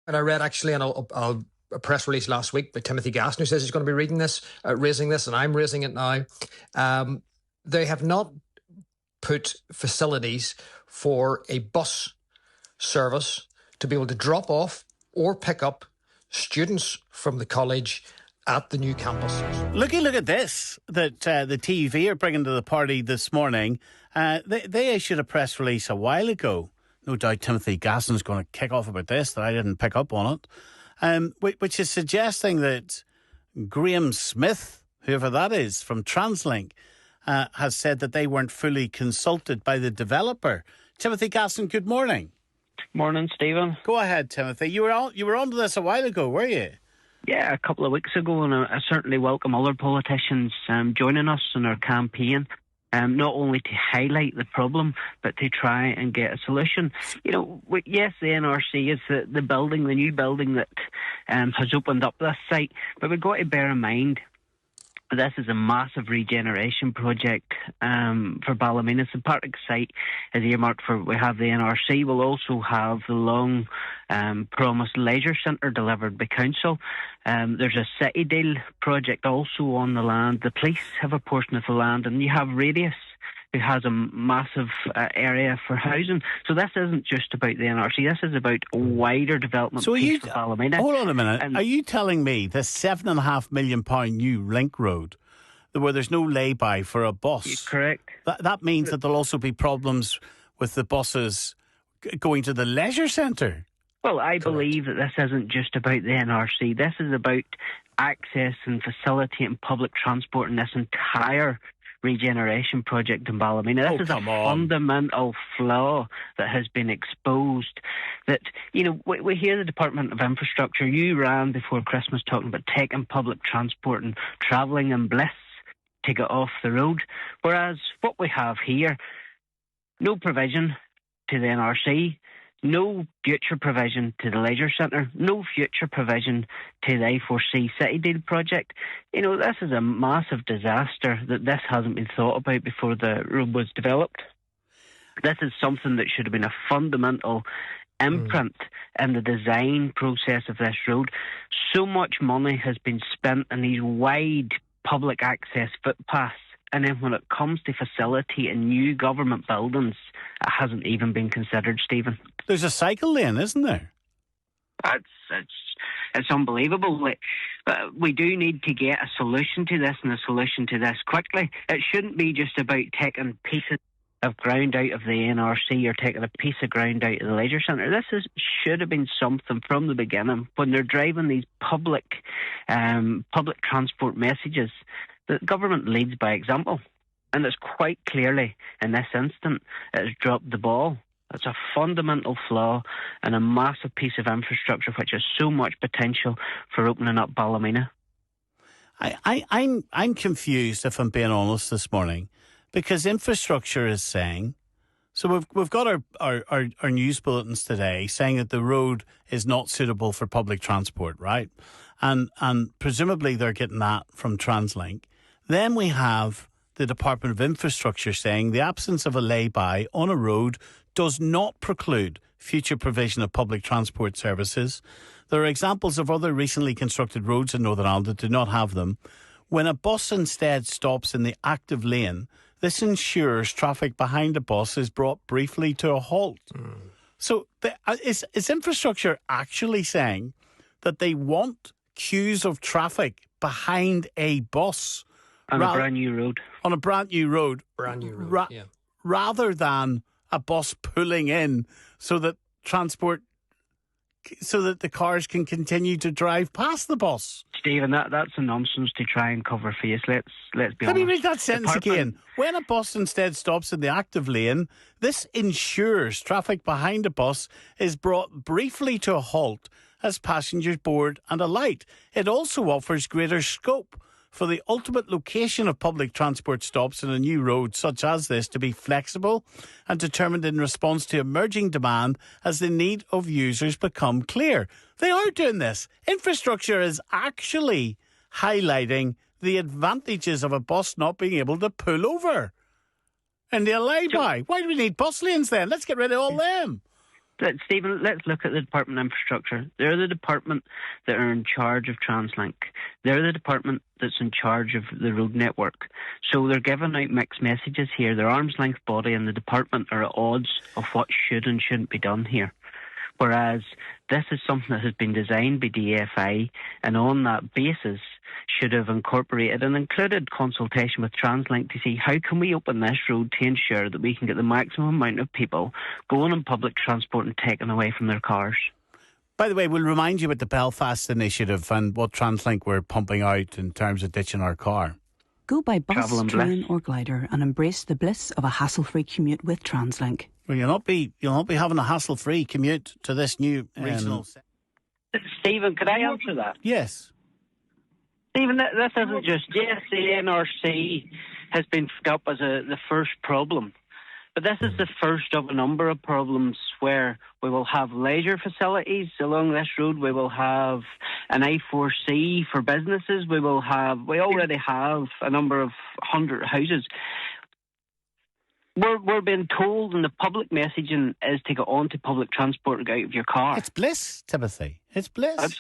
And I read actually a press release last week by Timothy Gaston, who says he's going to be raising this, and I'm raising it now. They have not put facilities for a bus service to be able to drop off or pick up students from the college at the new campus. Look at this that the TUV are bringing to the party this morning. They issued a press release a while ago. No doubt Timothy Gaston's going to kick off about this, that I didn't pick up on it, which is suggesting that Graham Smith, whoever that is, from TransLink, has said that they weren't fully consulted by the developer. Timothy Gaston, good morning. Morning, Stephen. Go ahead, Timothy. You were on to this a while ago, were you? Yeah, a couple of weeks ago, and I certainly welcome other politicians joining us in our campaign, not only to highlight the problem, but to try and get a solution. You know, yes, the NRC is the building, the new building that has opened up this site, but we've got to bear in mind this is a massive regeneration project for Ballymena. The Partick site is earmarked for, we have the NRC, we'll also have the long promised leisure centre delivered by council. There's a city deal project also on the land. The police have a portion of the land, and you have Radius, who has a massive area for housing. So this isn't just about the NRC, this is about a wider development piece for Ballymena. Hold on a minute. Are you telling me the £7.5 million new link road, where there's no lay-by for a bus? Correct. That means that there'll also be problems with the buses going to the leisure centre? Well, I believe that this isn't just about the NRC. This is about access and facilitating public transport in this entire regeneration project in Ballymena. This is a fundamental flaw that has been exposed. That, you know, we hear the Department of Infrastructure, you ran before Christmas talking about taking public transport and travelling in bliss to get off the road. Whereas what we have here, no provision to the NRC, no future provision to the leisure centre, no future provision to the A4C City Deal project. You know, this is a massive disaster that this hasn't been thought about before the road was developed. This is something that should have been a fundamental imprint in the design process of this road. So much money has been spent on these wide public access footpaths, and then when it comes to facilitating new government buildings, it hasn't even been considered, Stephen. There's a cycle lane, isn't there? It's unbelievable. We do need to get a solution to this, and a solution to this quickly. It shouldn't be just about taking pieces of ground out of the NRC or taking a piece of ground out of the leisure centre. This should have been something from the beginning. When they're driving these public transport messages, the government leads by example. And it's quite clearly, in this instant, it has dropped the ball. It's a fundamental flaw and a massive piece of infrastructure which has so much potential for opening up Ballymena. I'm confused, if I'm being honest, this morning, because infrastructure is saying, so we've got our news bulletins today saying that the road is not suitable for public transport, right? And presumably they're getting that from TransLink. Then we have the Department of Infrastructure saying the absence of a lay-by on a road does not preclude future provision of public transport services. There are examples of other recently constructed roads in Northern Ireland that do not have them. When a bus instead stops in the active lane, this ensures traffic behind a bus is brought briefly to a halt. So is infrastructure actually saying that they want queues of traffic behind a bus? On a brand new road. On a brand new road. Yeah. Rather than a bus pulling in so that the cars can continue to drive past the bus. Stephen, that's a nonsense to try and cover face. Let's be honest. Let me read that sentence again. When a bus instead stops in the active lane, this ensures traffic behind a bus is brought briefly to a halt as passengers board and alight. It also offers greater scope for the ultimate location of public transport stops on a new road such as this to be flexible and determined in response to emerging demand as the need of users become clear. They are doing this. Infrastructure is actually highlighting the advantages of a bus not being able to pull over. And they'll lay by. Why do we need bus lanes then? Let's get rid of all them. Stephen, let's look at the Department of Infrastructure. They're the department that are in charge of TransLink. They're the department that's in charge of the road network. So they're giving out mixed messages here. Their arm's length body and the department are at odds of what should and shouldn't be done here. Whereas this is something that has been designed by DFI, and on that basis should have incorporated and included consultation with TransLink to see how can we open this road to ensure that we can get the maximum amount of people going on public transport and taken away from their cars. By the way, we'll remind you about the Belfast initiative and what TransLink were pumping out in terms of ditching our car. Go by bus, train or glider and embrace the bliss of a hassle-free commute with TransLink. Well, you'll not be having a hassle-free commute to this new regional. Stephen, could I answer that? Yes. Stephen, this isn't just, yes, the NRC has been flagged up as the first problem, but this is the first of a number of problems where we will have leisure facilities along this road. We will have an I4C for businesses. We already have a number of 100 houses. We're being told, and the public messaging is to get on to public transport and get out of your car. It's bliss, Timothy. It's bliss.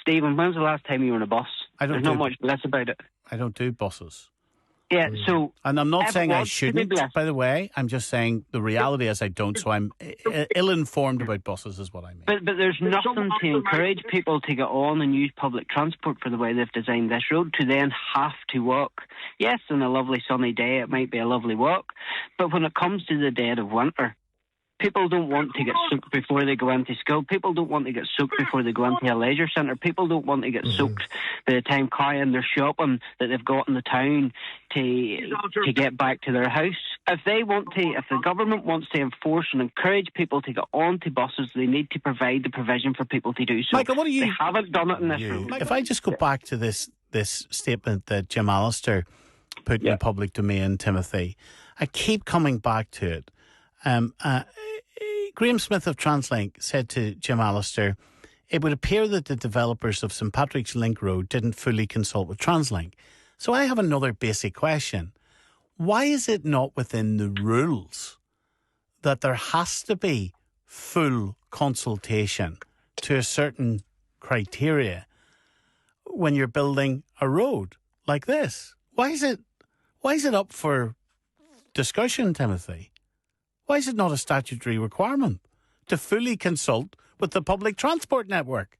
Stephen, when's the last time you were in a bus? There's not much bliss about it. I don't do buses. Yeah, so... And I'm not saying I shouldn't, by the way. I'm just saying the reality is I don't, so I'm ill-informed about buses is what I mean. But there's nothing to encourage people to get on and use public transport for the way they've designed this road to then have to walk. Yes, on a lovely sunny day it might be a lovely walk, but when it comes to the dead of winter, people don't want to get soaked before they go into school. People don't want to get soaked before they go into a leisure centre. People don't want to get soaked by the time carrying their shopping that they've got in the town to get back to their house. If the government wants to enforce and encourage people to get onto buses, they need to provide the provision for people to do so. Michael, what are you? They haven't done it in this room. If I just go back to this statement that Jim Allister put in the public domain, Timothy, I keep coming back to it. Graham Smith of TransLink said to Jim Allister, it would appear that the developers of St Patrick's Link Road didn't fully consult with TransLink. So I have another basic question. Why is it not within the rules that there has to be full consultation to a certain criteria when you're building a road like this? Why is it up for discussion, Timothy? Why is it not a statutory requirement to fully consult with the public transport network?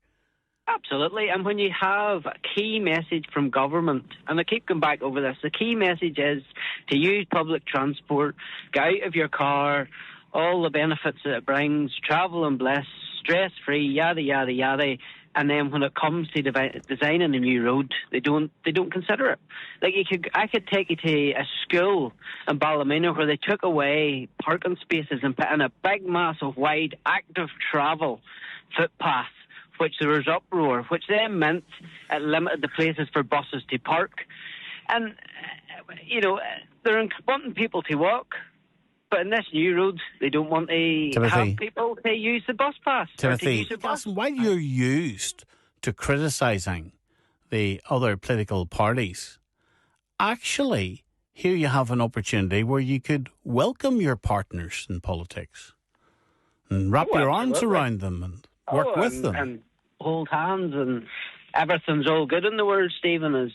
Absolutely. And when you have a key message from government, and I keep going back over this, the key message is to use public transport, get out of your car, all the benefits that it brings, travel and bliss, stress-free, yada, yada, yada. And then when it comes to designing a new road, they don't consider it. Like I could take you to a school in Ballymena where they took away parking spaces and put in a big, massive, wide, active travel footpath, which there was uproar, which then meant it limited the places for buses to park. And, they're wanting people to walk. But in this new road, they don't want to have people to use the bus pass. Timothy, while you're used to criticising the other political parties, actually, here you have an opportunity where you could welcome your partners in politics and wrap your arms around them and work with them. And hold hands, and everything's all good in the world, Stephen, as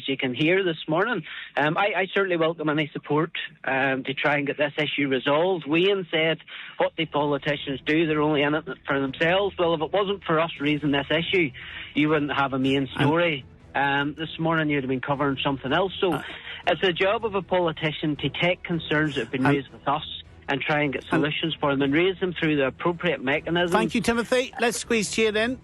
you can hear this morning. I certainly welcome any support to try and get this issue resolved. Wayne said what the politicians do, they're only in it for themselves. Well, if it wasn't for us raising this issue, you wouldn't have a main story. This morning you'd have been covering something else. So it's the job of a politician to take concerns that have been raised with us and try and get solutions for them and raise them through the appropriate mechanisms. Thank you, Timothy. Let's squeeze Jade in.